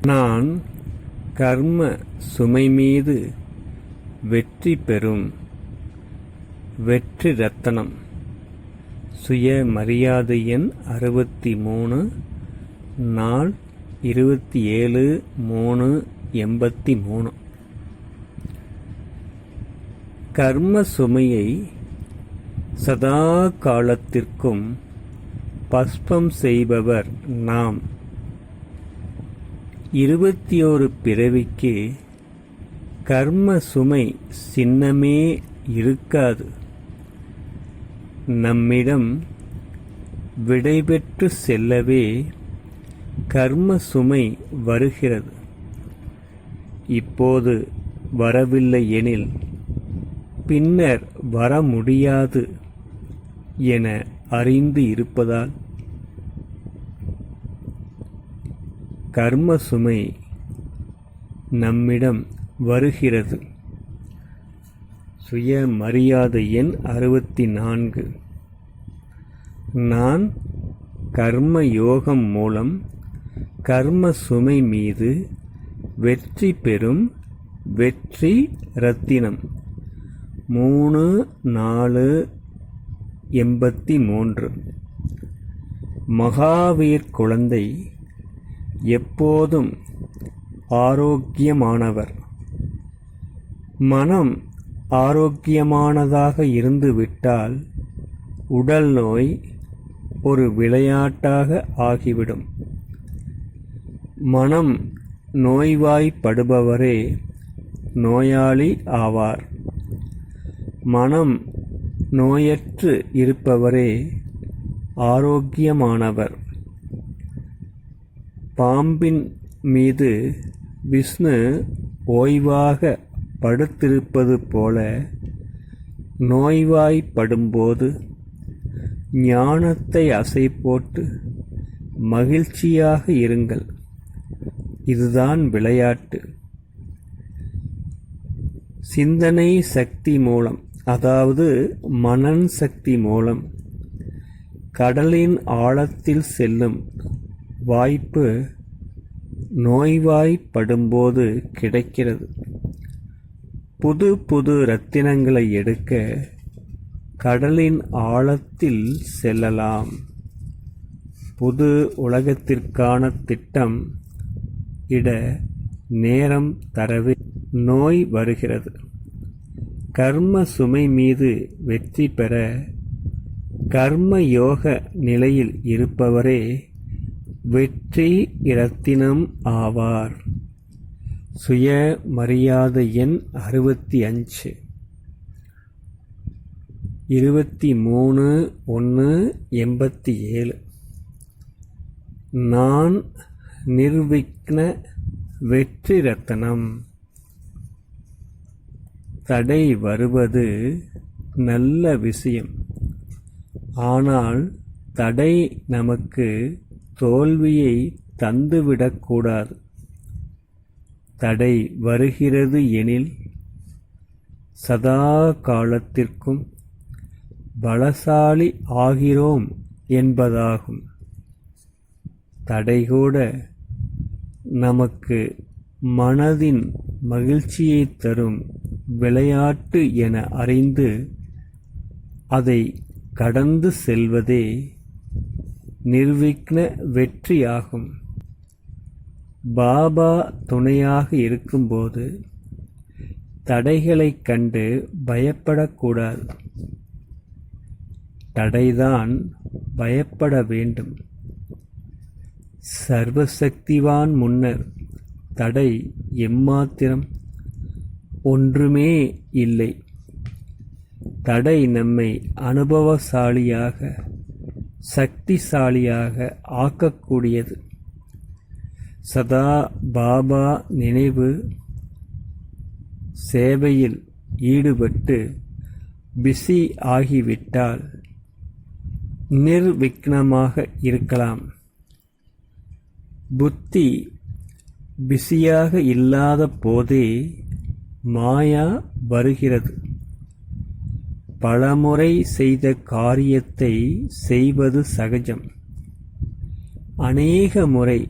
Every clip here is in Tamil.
நான் கர்ம சுமை மீது வெற்றி பெறும் வெற்றி ரத்தனம். சுய மரியாதை எண் 63, நாள் 27/3/83. கர்ம சுமையை சதா காலத்திற்கும் பஸ்பம் செய்பவர் நாம். 21 பிறவிக்கு கர்ம சுமை சின்னமே இருக்காது. நம்மிடம் விடைபெற்று செல்லவே கர்ம சுமை வருகிறது. இப்போது வரவில்லை எனில் பின்னர் வர முடியாது என அறிந்து இருப்பதால் கர்ம சுமை நம்மிடம் வருகிறது. சுய மரியாதை எண் 64. நான் கர்ம யோகம் மூலம் கர்ம சுமை மீது வெற்றி பெறும் வெற்றி ரத்தினம். 3/4/83. மகாவீர் குழந்தை எப்போதும் ஆரோக்கியமானவர். மனம் ஆரோக்கியமானதாக இருந்துவிட்டால் உடல் நோய் ஒரு விளையாட்டாக ஆகிவிடும். மனம் நோய்வாய்ப்படுபவரே நோயாளி ஆவார். மனம் நோயற்று இருப்பவரே ஆரோக்கியமானவர். பாம்பின் மீது விஷ்ணு ஓய்வாக படுத்திருப்பது போல நோய்வாய்ப்படும்போது ஞானத்தை அசை போட்டு மகிழ்ச்சியாக இருங்கள். இதுதான் விளையாட்டு. சிந்தனை சக்தி மூலம், அதாவது மனன் சக்தி மூலம் கடலின் ஆழத்தில் செல்லும் வாய்ப்பு நோய்வாய்ப்படும்போது கிடைக்கிறது. புது புது ரத்தினங்களை எடுக்க கடலின் ஆழத்தில் செல்லலாம். புது உலகத்திற்கான திட்டம் இட நேரம் தரவே நோய் வருகிறது. கர்ம சுமை மீது வெற்றி பெற கர்ம யோக நிலையில் இருப்பவரே வெற்றி இரத்தினம் ஆவார். சுய மரியாதை எண் 65. 23/1/87. நான் நிர்விக்ன வெற்றி ரத்தனம். தடை வருவது நல்ல விஷயம். ஆனால் தடை நமக்கு தோல்வியை தந்துவிடக்கூடாது. தடை வருகிறது எனில் சதா காலத்திற்கும் பலசாலி ஆகிறோம் என்பதாகும். தடைகூட நமக்கு மனதின் மகிழ்ச்சியை தரும் விளையாட்டு என அறிந்து அதை கடந்து செல்வதே நிர்விக்ன வெற்றியாகும். பாபா துணையாக இருக்கும்போது தடைகளைக் கண்டு பயப்படக்கூடாது. தடைதான் பயப்பட வேண்டும். சர்வசக்திவான் முன்னர் தடை எம்மாத்திரம்? ஒன்றுமே இல்லை. தடை நம்மை அனுபவசாலியாக சக்திசாலியாக ஆக்கக்கூடியது. சதா பாபா நினைவு சேவையில் ஈடுபட்டு பிஸி ஆகிவிட்டால் நிர்விக்னமாக இருக்கலாம். புத்தி பிஸியாக இல்லாத போதே மாயா வருகிறது. பலமுறை செய்த காரியத்தை செய்வது சகஜம். அநேக முறை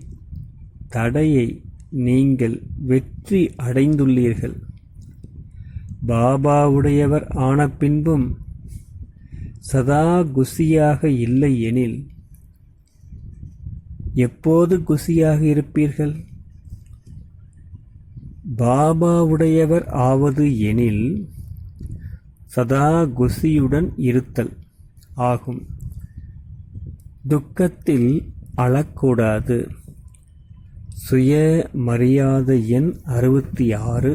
தடையை நீங்கள் வெற்றி அடைந்துள்ளீர்கள். பாபாவுடையவர் ஆன பின்பும் சதா குஷியாக இல்லை எனில் எப்போது குஷியாக இருப்பீர்கள்? பாபாவுடையவர் ஆவது எனில் சதா குஷியுடன் இருத்தல் ஆகும். துக்கத்தில் அழக்கூடாது. சுய மரியாதை எண் 66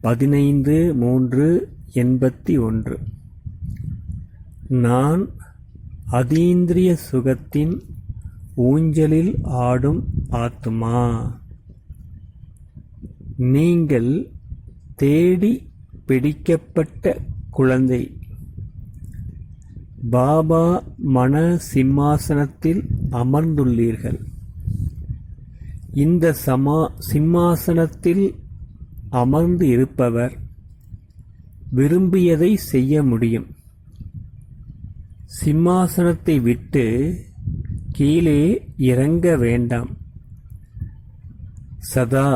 15/3/81. நான் அதீந்திரிய சுகத்தின் ஊஞ்சலில் ஆடும் ஆத்மா. நீங்கள் தேடி பிடிக்கப்பட்ட குழந்தை. பாபா மன சிம்மாசனத்தில் அமர்ந்துள்ளீர்கள். இந்த சிம்மாசனத்தில் அமர்ந்து இருப்பவர் விரும்பியதை செய்ய முடியும். சிம்மாசனத்தை விட்டு கீழே இறங்க வேண்டாம். சதா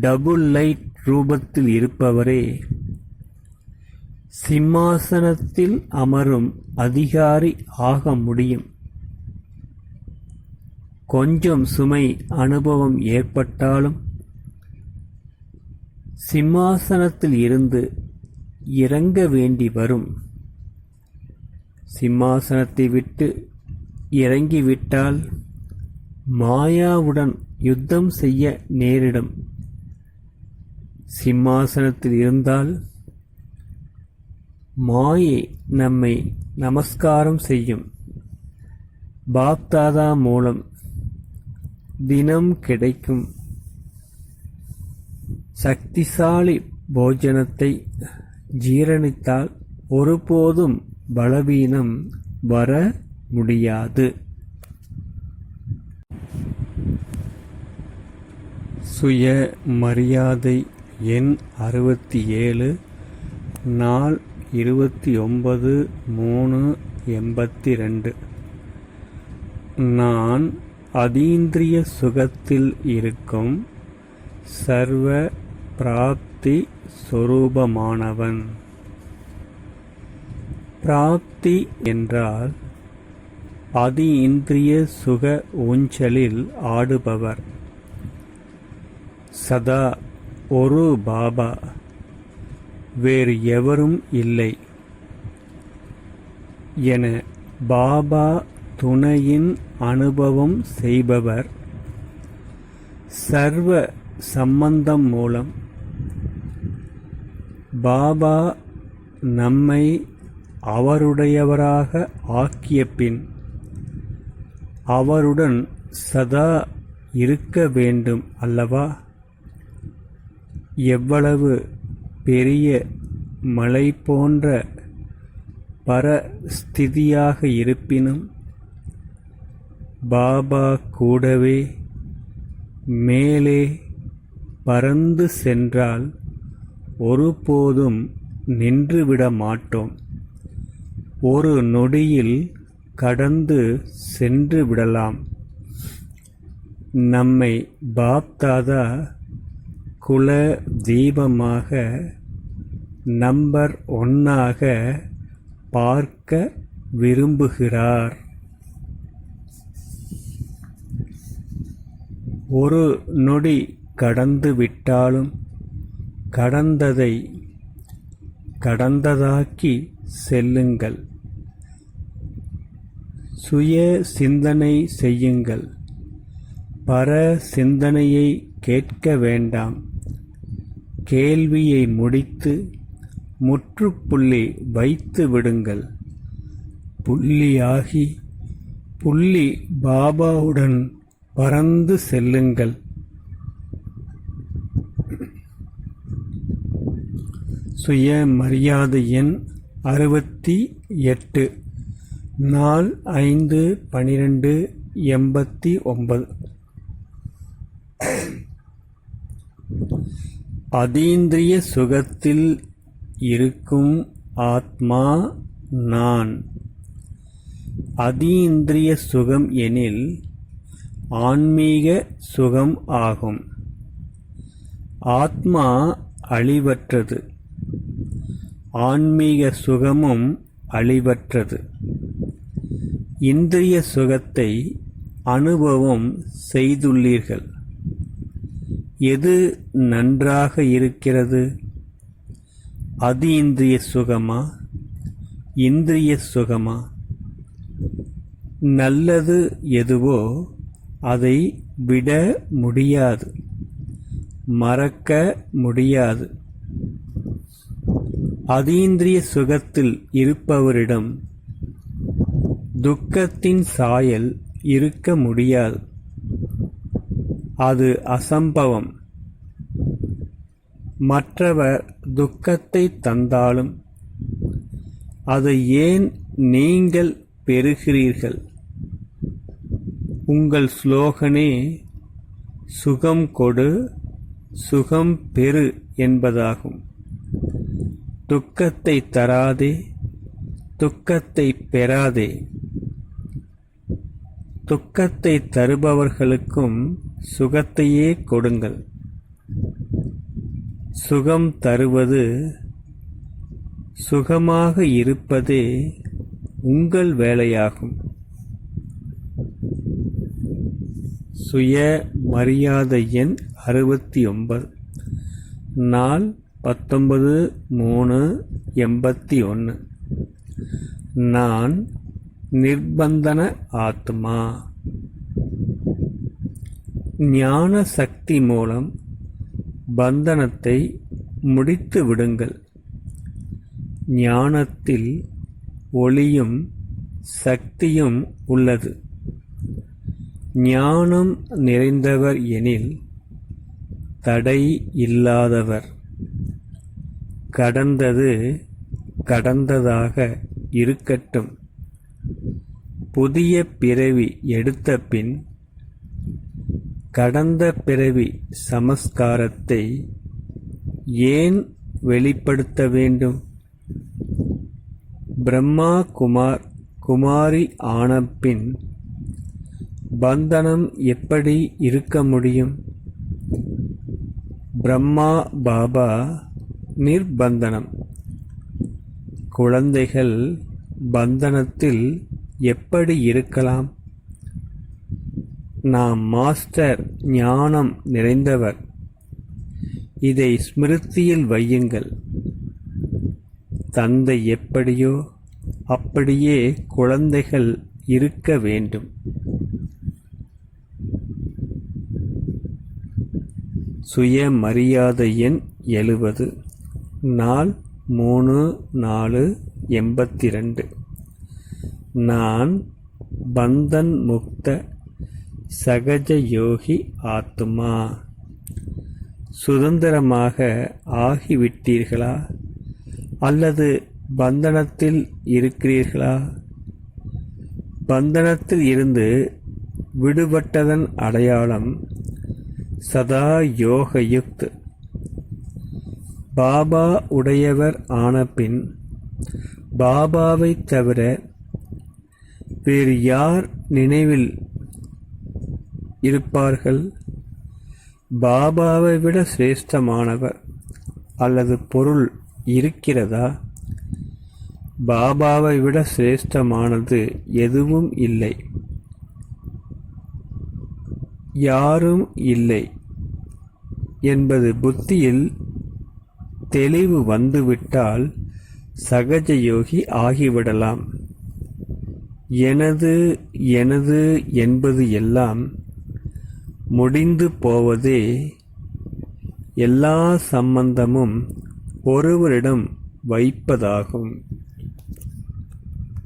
டபுள் லைட் ரூபத்தில் இருப்பவரே சிம்மாசனத்தில் அமரும் அதிகாரி ஆக முடியும். கொஞ்சம் சுமை அனுபவம் ஏற்பட்டாலும் சிம்மாசனத்தில் இருந்து இறங்க வேண்டி வரும். சிம்மாசனத்தை விட்டு இறங்கிவிட்டால் மாயாவுடன் யுத்தம் செய்ய நேரிடும். சிம்மாசனத்தில் இருந்தால் மாயை நம்மை நமஸ்காரம் செய்யும். பாப்தாதா மூலம் தினம் கிடைக்கும் சக்திசாலி போஜனத்தை ஜீரணித்தால் ஒருபோதும் பலவீனம் வர முடியாது. சுய மரியாதை எண் 67 நாள் 29/3/82. நான் அதீந்திரிய சுகத்தில் இருக்கும் சர்வ பிராப்தி சொரூபமானவன். பிராப்தி என்றால் அதீந்திரிய சுக ஊஞ்சலில் ஆடுபவர். சதா ஒரு பாபா, வேறு எவரும் இல்லை என பாபா துணையின் அனுபவம் செய்பவர். சர்வ சம்பந்தம் மூலம் பாபா நம்மை அவருடையவராக ஆக்கிய பின் அவருடன் சதா இருக்க வேண்டும் அல்லவா? எவ்வளவு பெரிய மலை போன்ற பரஸ்திதியாக இருப்பினும் பாபா கூடவே மேலே பறந்து சென்றால் ஒருபோதும் நின்றுவிட மாட்டோம். ஒரு நொடியில் கடந்து சென்று விடலாம். நம்மை பாப்தாதா குல தீபமாக நம்பர் 1ஆக பார்க்க விரும்புகிறார். ஒரு நொடி கடந்து விட்டாலும் கடந்ததை கடந்ததாக்கி செல்லுங்கள். சுய சிந்தனை செய்யுங்கள். பர சிந்தனையை கேட்க வேண்டாம். கேள்வியை முடித்து முற்றுப்புள்ளி வைத்து விடுங்கள். புள்ளியாகி புள்ளி பாபாவுடன் பறந்து செல்லுங்கள். சுய மரியாதை எண் 68 நாள் 5/12/89. அதீந்திரிய சுகத்தில் இருக்கும் ஆத்மா நான். அதீந்திரிய சுகம் எனில் ஆன்மீக சுகம் ஆகும். ஆத்மா அழிவற்றது, ஆன்மீக சுகமும் அழிவற்றது. இந்திரிய சுகத்தை அனுபவம் செய்துள்ளீர்கள். எது நன்றாக இருக்கிறது? அதீந்திரிய சுகமா, இந்திரிய சுகமா? நல்லது எதுவோ அதை விட முடியாது, மறக்க முடியாது. அதீந்திரிய சுகத்தில் இருப்பவரிடம் துக்கத்தின் சாயல் இருக்க முடியாது. அது அசம்பவம். மற்றவர் துக்கத்தை தந்தாலும் அதை ஏன் நீங்கள் பெறுகிறீர்கள்? உங்கள் ஸ்லோகனே சுகம் கொடு, சுகம் பெறு என்பதாகும். துக்கத்தை தராதே, துக்கத்தை பெறாதே. துக்கத்தை தருபவர்களுக்கும் சுகத்தையே கொடுங்கள். சுகம் தருவது, சுகமாக இருப்பதே உங்கள் வேலையாகும். சுய மரியாதை எண் 69. நாள் 19/3/81. நான் நிர்பந்தன ஆத்மா. ஞான சக்தி மூலம் பந்தனத்தை முடித்து விடுங்கள். ஞானத்தில் ஒளியும் சக்தியும் உள்ளது. ஞானம் நிறைந்தவர் எனில் தடை இல்லாதவர். கடந்தது கடந்ததாக இருக்கட்டும். புதிய பிறவி எடுத்த பின் கடந்த பிறவி சமஸ்காரத்தை ஏன் வெளிப்படுத்த வேண்டும்? பிரம்மா குமாரி ஆனபின் பந்தனம் எப்படி இருக்க முடியும்? பிரம்மா பாபா நிர்பந்தனம். குழந்தைகள் பந்தனத்தில் எப்படி இருக்கலாம்? நாம் மாஸ்டர் ஞானம் நிறைந்தவர். இதை ஸ்மிருதியில் வையுங்கள். தந்தை எப்படியோ அப்படியே குழந்தைகள் இருக்க வேண்டும். சுய மரியாதை எண் 70. நாள் 3/4/82. நான் பந்தன் முக்த சகஜ யோகி ஆத்மா. சுதந்திரமாக ஆகிவிட்டீர்களா அல்லது பந்தனத்தில் இருக்கிறீர்களா? பந்தனத்தில் இருந்து விடுபட்டதன் அடையாளம் சதா யோகயுக்த். பாபா உடையவர் ஆனபின் பாபாவை தவிர வேறு யார் நினைவில் இருப்பார்கள்? பாபாவை விட சிரேஷ்டமானவர் அல்லது பொருள் இருக்கிறதா? பாபாவை விட சிரேஷ்டமானது எதுவும் இல்லை, யாரும் இல்லை என்பது புத்தியில் தெளிவு வந்துவிட்டால் சகஜ யோகி ஆகிவிடலாம். எனது எனது என்பது எல்லாம் முடிந்து போவதே. எல்லா சம்பந்தமும் ஒருவரிடம் வைப்பதாகும்.